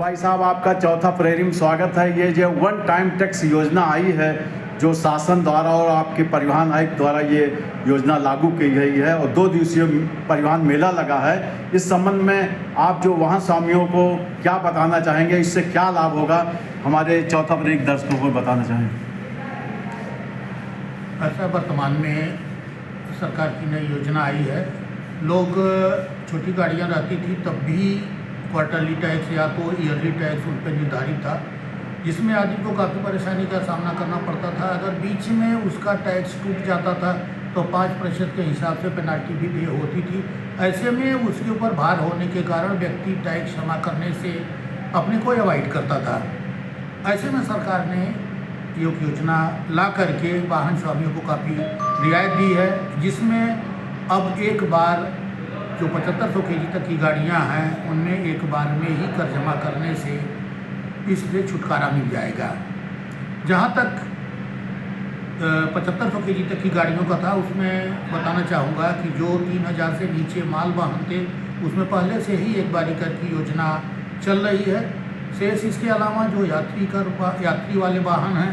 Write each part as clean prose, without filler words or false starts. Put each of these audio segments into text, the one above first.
भाई साहब, आपका चौथा फरवरी में स्वागत है। ये जो वन टाइम टैक्स योजना आई है, जो शासन द्वारा और आपके परिवहन आयुक्त द्वारा ये योजना लागू की गई है और 2 दिवसीय परिवहन मेला लगा है, इस संबंध में आप जो वाहन स्वामियों को क्या बताना चाहेंगे, इससे क्या लाभ होगा, हमारे चौथा फरवरी दर्शकों को बताना चाहेंगे। ऐसा वर्तमान में सरकार की नई योजना आई है। लोग छोटी गाड़ियां रहती थी तब भी क्वार्टरली टैक्स या तो ईयरली टैक्स उन पर निर्धारित था, जिसमें आदमी को काफ़ी परेशानी का सामना करना पड़ता था। अगर बीच में उसका टैक्स टूट जाता था तो 5% के हिसाब से पेनाल्टी भी दे होती थी। ऐसे में उसके ऊपर भार होने के कारण व्यक्ति टैक्स जमा करने से अपने को अवॉइड करता था। ऐसे में सरकार ने ये योजना ला करके वाहन स्वामियों को काफ़ी रियायत दी है, जिसमें अब एक बार जो 7500 kg तक की गाड़ियां हैं उनमें एक बार में ही कर जमा करने से इससे छुटकारा मिल जाएगा। जहां तक 7500 kg तक की गाड़ियों का था, उसमें बताना चाहूँगा कि जो 3000 से नीचे माल वाहन थे उसमें पहले से ही एक बारी कर की योजना चल रही है। शेष इसके अलावा जो यात्री वाले वाहन हैं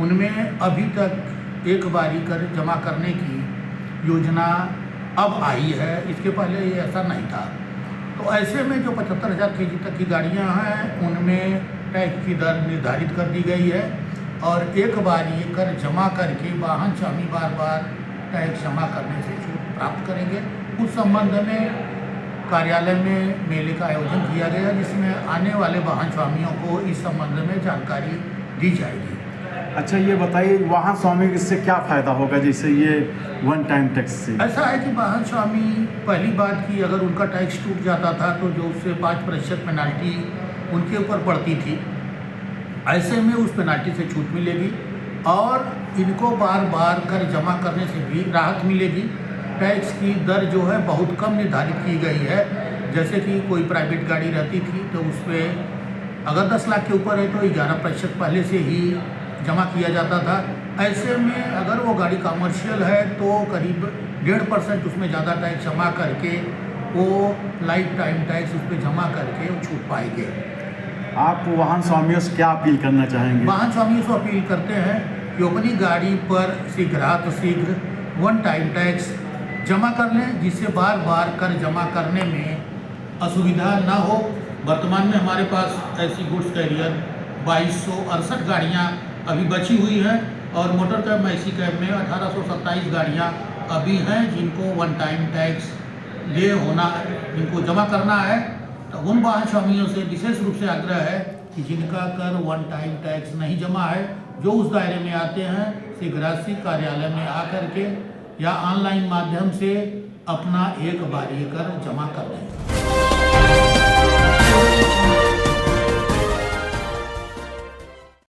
उनमें अभी तक एक बारी कर जमा करने की योजना अब आई है, इसके पहले ये ऐसा नहीं था। तो ऐसे में जो 75,000 kg तक की गाड़ियां हैं उनमें टैक्स की दर निर्धारित कर दी गई है और एक बार ये कर जमा करके वाहन स्वामी बार बार टैक्स जमा करने से छूट प्राप्त करेंगे। उस संबंध में कार्यालय में मेले का आयोजन किया गया, जिसमें आने वाले वाहन स्वामियों को इस संबंध में जानकारी दी जाएगी। अच्छा, ये बताइए वाहन स्वामी इससे क्या फ़ायदा होगा, जैसे ये वन टाइम टैक्स से? ऐसा है कि वाहन स्वामी पहली बात की अगर उनका टैक्स टूट जाता था तो जो उससे 5% पेनाल्टी उनके ऊपर पड़ती थी, ऐसे में उस पेनाल्टी से छूट मिलेगी और इनको बार बार कर जमा करने से भी राहत मिलेगी। टैक्स की दर जो है बहुत कम निर्धारित की गई है। जैसे कि कोई प्राइवेट गाड़ी रहती थी तो उस पर अगर 10 लाख के ऊपर है तो 11% पहले से ही जमा किया जाता था। ऐसे में अगर वो गाड़ी कमर्शियल है तो करीब 1.5% उसमें ज़्यादा टैक्स जमा करके वो लाइफ टाइम टैक्स उस पर जमा करके छूट पाएंगे। आप वाहन स्वामियों से क्या अपील करना चाहेंगे? वाहन स्वामियों से अपील करते हैं कि अपनी गाड़ी पर शीघ्र वन टाइम टैक्स जमा कर लें, जिससे बार बार कर जमा करने में असुविधा ना हो। वर्तमान में हमारे पास ऐसी गुड्स कैरियर 2268 गाड़ियाँ अभी बची हुई हैं और मोटर कैब मैक्सी कैब में 1827 गाड़ियाँ अभी हैं जिनको वन टाइम टैक्स जिनको जमा करना है। तो उन वाहन स्वामियों से विशेष रूप से आग्रह है कि जिनका कर वन टाइम टैक्स नहीं जमा है, जो उस दायरे में आते हैं शीघ्र कार्यालय में आकर के या ऑनलाइन माध्यम से अपना एक बारी कर जमा कर दें।